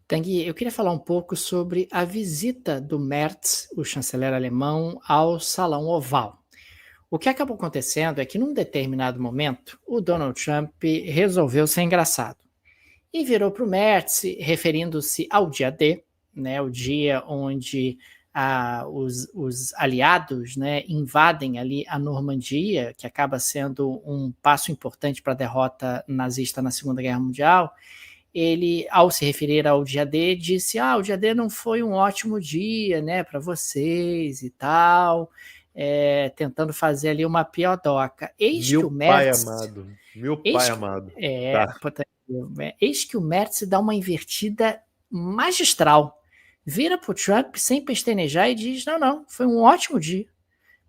Tanguy, eu queria falar um pouco sobre a visita do Merz, o chanceler alemão, ao Salão Oval. O que acabou acontecendo é que, num determinado momento, o Donald Trump resolveu ser engraçado e virou para o Merz, referindo-se ao dia D, né, o dia onde os aliados, né, invadem ali a Normandia, que acaba sendo um passo importante para a derrota nazista na Segunda Guerra Mundial. Ele, ao se referir ao dia D, disse: o dia D não foi um ótimo dia, né, para vocês e tal, tentando fazer ali uma piadoca. Eis que Meu o pai Merz, amado. Meu pai eis, amado. é, Tá. eis que o Merz dá uma invertida magistral, vira para o Trump sem pestanejar e diz: não, não, foi um ótimo dia,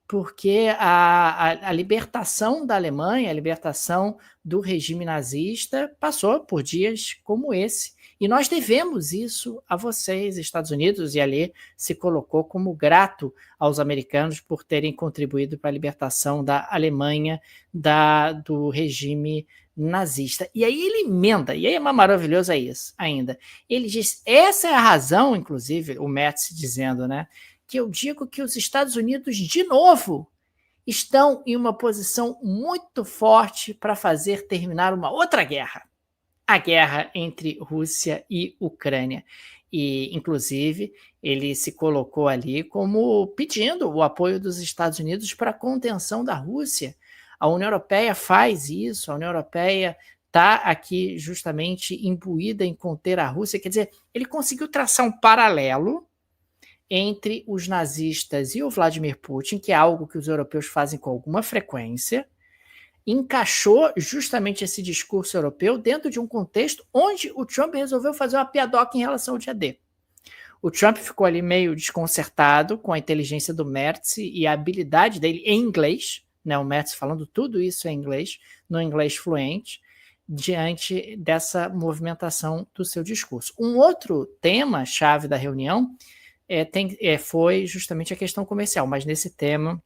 porque a libertação da Alemanha, a libertação do regime nazista, passou por dias como esse. E nós devemos isso a vocês, Estados Unidos, e ali se colocou como grato aos americanos por terem contribuído para a libertação da Alemanha do regime nazista. E aí ele emenda, e aí é maravilhoso isso ainda. Ele diz, essa é a razão, inclusive, o Metz dizendo, né, que eu digo que os Estados Unidos, de novo, estão em uma posição muito forte para fazer terminar uma outra guerra, a guerra entre Rússia e Ucrânia. E, inclusive, ele se colocou ali como pedindo o apoio dos Estados Unidos para a contenção da Rússia. A União Europeia faz isso, a União Europeia está aqui justamente imbuída em conter a Rússia. Quer dizer, ele conseguiu traçar um paralelo entre os nazistas e o Vladimir Putin, que é algo que os europeus fazem com alguma frequência, encaixou justamente esse discurso europeu dentro de um contexto onde o Trump resolveu fazer uma piadoca em relação ao dia D. O Trump ficou ali meio desconcertado com a inteligência do Merz e a habilidade dele em inglês, né, o Merz falando tudo isso em inglês, no inglês fluente, diante dessa movimentação do seu discurso. Um outro tema-chave da reunião foi justamente a questão comercial, mas nesse tema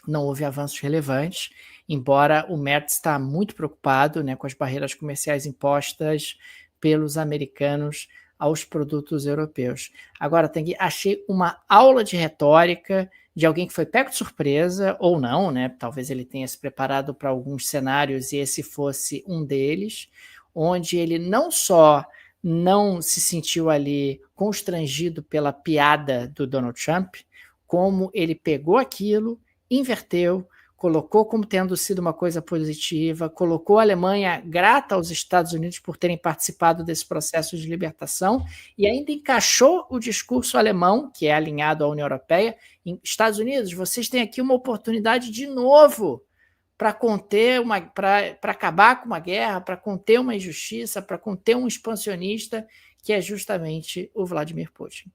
não houve avanços relevantes, embora o Merz está muito preocupado, né, com as barreiras comerciais impostas pelos americanos aos produtos europeus. Agora, achei uma aula de retórica de alguém que foi pego de surpresa, ou não, né? Talvez ele tenha se preparado para alguns cenários e esse fosse um deles, onde ele não só não se sentiu ali constrangido pela piada do Donald Trump, como ele pegou aquilo, inverteu, colocou como tendo sido uma coisa positiva, colocou a Alemanha grata aos Estados Unidos por terem participado desse processo de libertação e ainda encaixou o discurso alemão, que é alinhado à União Europeia, em Estados Unidos, vocês têm aqui uma oportunidade de novo para conter para acabar com uma guerra, para conter uma injustiça, para conter um expansionista, que é justamente o Vladimir Putin.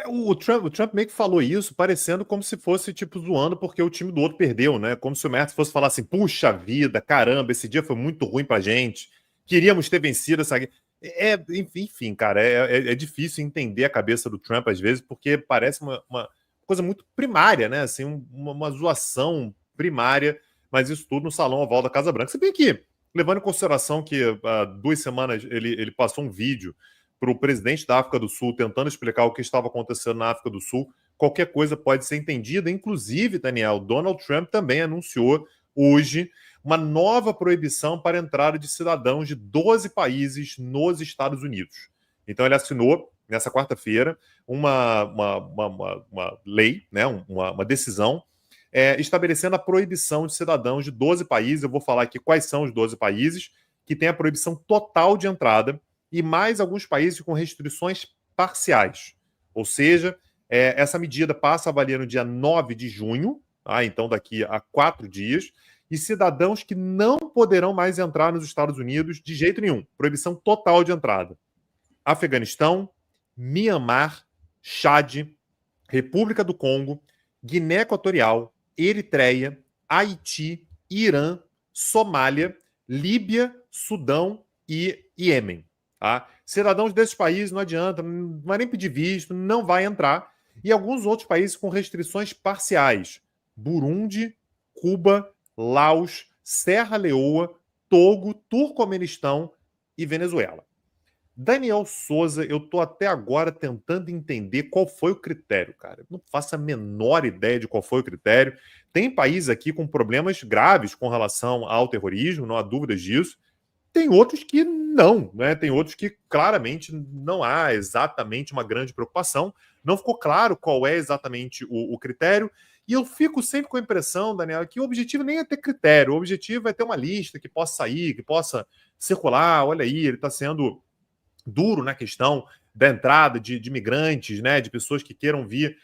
O Trump meio que falou isso, parecendo como se fosse, tipo, zoando porque o time do outro perdeu, né? Como se o Mertz fosse falar assim, puxa vida, caramba, esse dia foi muito ruim pra gente, queríamos ter vencido essa guerra. Enfim, cara, é difícil entender a cabeça do Trump às vezes, porque parece uma coisa muito primária, né? Assim, uma zoação primária, mas isso tudo no Salão Oval da Casa Branca. Se bem que, levando em consideração que há 2 semanas ele passou um vídeo para o presidente da África do Sul tentando explicar o que estava acontecendo na África do Sul, qualquer coisa pode ser entendida. Inclusive, Daniel, Donald Trump também anunciou hoje uma nova proibição para a entrada de cidadãos de 12 países nos Estados Unidos. Então, ele assinou, nessa quarta-feira, uma lei, né, uma decisão, estabelecendo a proibição de cidadãos de 12 países. Eu vou falar aqui quais são os 12 países que têm a proibição total de entrada e mais alguns países com restrições parciais. Ou seja, essa medida passa a valer no dia 9 de junho, tá? Então daqui a 4 dias, e cidadãos que não poderão mais entrar nos Estados Unidos de jeito nenhum. Proibição total de entrada. Afeganistão, Mianmar, Chad, República do Congo, Guiné Equatorial, Eritreia, Haiti, Irã, Somália, Líbia, Sudão e Iêmen. Tá? Cidadãos desses países não adianta, não vai nem pedir visto, não vai entrar. E alguns outros países com restrições parciais: Burundi, Cuba, Laos, Serra Leoa, Togo, Turcomenistão e Venezuela. Daniel Souza, eu tô até agora tentando entender qual foi o critério, cara. Eu não faço a menor ideia de qual foi o critério. Tem países aqui com problemas graves com relação ao terrorismo, não há dúvidas disso. Tem outros que não, né? Tem outros que claramente não há exatamente uma grande preocupação. Não ficou claro qual é exatamente o critério. E eu fico sempre com a impressão, Daniel, que o objetivo nem é ter critério, o objetivo é ter uma lista que possa sair, que possa circular. Olha aí, ele está sendo duro na questão da entrada de imigrantes, né, de pessoas que queiram vir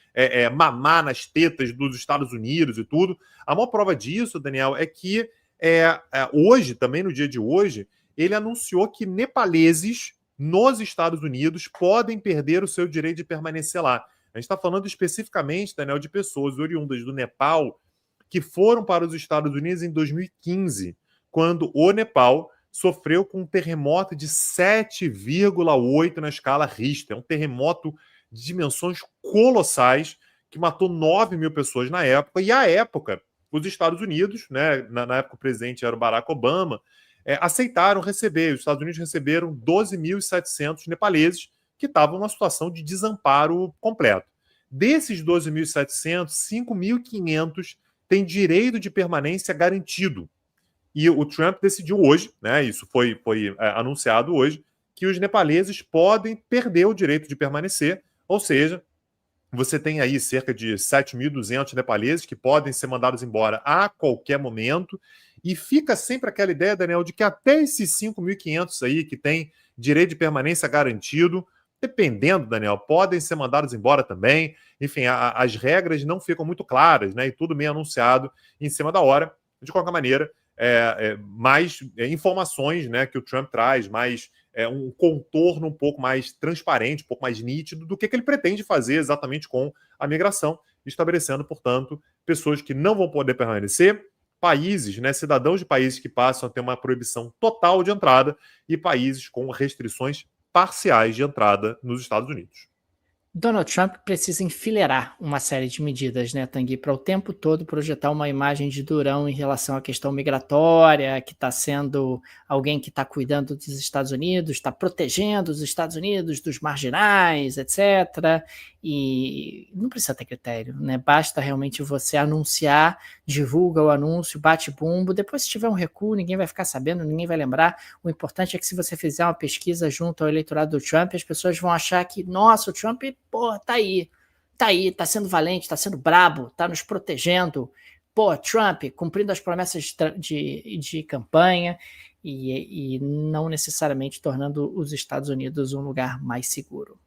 mamar nas tetas dos Estados Unidos e tudo. A maior prova disso, Daniel, é que hoje, também no dia de hoje, ele anunciou que nepaleses nos Estados Unidos podem perder o seu direito de permanecer lá. A gente está falando especificamente, Daniel, de pessoas oriundas do Nepal que foram para os Estados Unidos em 2015, quando o Nepal sofreu com um terremoto de 7,8 na escala Richter. Um terremoto de dimensões colossais que matou 9 mil pessoas na época. E à época, os Estados Unidos, né, na época o presidente era o Barack Obama, aceitaram receber. Os Estados Unidos receberam 12.700 nepaleses que estavam numa situação de desamparo completo. Desses 12.700, 5.500 têm direito de permanência garantido. E o Trump decidiu hoje, né, isso foi anunciado hoje, que os nepaleses podem perder o direito de permanecer, ou seja, você tem aí cerca de 7.200 nepaleses que podem ser mandados embora a qualquer momento, e fica sempre aquela ideia, Daniel, de que até esses 5.500 aí que têm direito de permanência garantido, dependendo, Daniel, podem ser mandados embora também. Enfim, as regras não ficam muito claras, né, e tudo meio anunciado em cima da hora. De qualquer maneira, mais informações, né, que o Trump traz, mais um contorno um pouco mais transparente, um pouco mais nítido do que ele pretende fazer exatamente com a migração, estabelecendo, portanto, pessoas que não vão poder permanecer, países, né, cidadãos de países que passam a ter uma proibição total de entrada e países com restrições parciais de entrada nos Estados Unidos. Donald Trump precisa enfileirar uma série de medidas, né, Tanguy, para o tempo todo projetar uma imagem de durão em relação à questão migratória, que está sendo alguém que está cuidando dos Estados Unidos, está protegendo os Estados Unidos dos marginais, etc. E não precisa ter critério, né? Basta realmente você anunciar, divulga o anúncio, bate bumbo, depois se tiver um recuo, ninguém vai ficar sabendo, ninguém vai lembrar. O importante é que se você fizer uma pesquisa junto ao eleitorado do Trump, as pessoas vão achar que, nossa, o Trump, pô, tá aí, tá sendo valente, tá sendo brabo, tá nos protegendo. Pô, Trump cumprindo as promessas de campanha e não necessariamente tornando os Estados Unidos um lugar mais seguro.